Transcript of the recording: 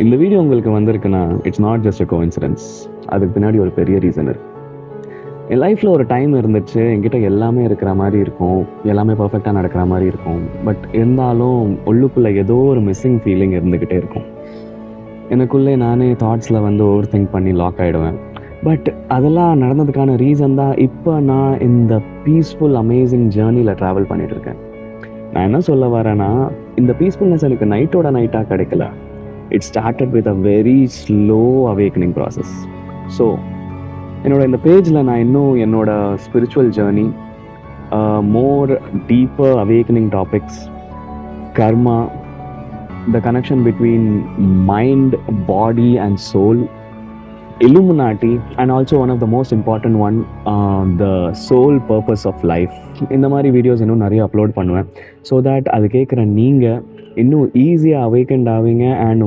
இந்த வீடியோ உங்களுக்கு வந்திருக்குன்னா it's not just a coincidence. அதுக்கு பின்னாடி ஒரு பெரிய ரீசன் இருக்கு. என் லைஃப்பில் ஒரு டைம் இருந்துச்சு, என்கிட்ட எல்லாமே இருக்கிற மாதிரி இருக்கும், எல்லாமே பர்ஃபெக்டாக நடக்கிற மாதிரி இருக்கும். பட் இருந்தாலும் உள்ளுக்குள்ளே ஏதோ ஒரு மிஸ்ஸிங் ஃபீலிங் இருந்துக்கிட்டே இருக்கும். எனக்குள்ளே நானே தாட்ஸில் வந்து ஓவர் திங்க் பண்ணி லாக் ஆகிடுவேன். பட் அதெல்லாம் நடந்ததுக்கான ரீசன் தான் இப்போ நான் இந்த பீஸ்ஃபுல் அமேசிங் ஜேர்னியில் ட்ராவல் பண்ணிகிட்ருக்கேன். நான் என்ன சொல்ல வரேன்னா, இந்த பீஸ்ஃபுல்னஸ் எனக்கு நைட்டோட நைட்டாக கிடைக்கல. It started with a very slow awakening process. So என்னோட இந்த பேஜில் நான் இன்னும் என்னோட spiritual journey, more deeper awakening topics, karma, the connection between mind, body and soul, Illuminati, and also one of the most important one, the soul purpose of life. இந்த மாதிரி videos இன்னும் நிறைய அப்லோட் பண்ணுவேன். ஸோ தட் அது கேட்குற நீங்கள் இன்னும் ஈஸியாக அவேக்கண்ட் ஆவீங்க அண்ட்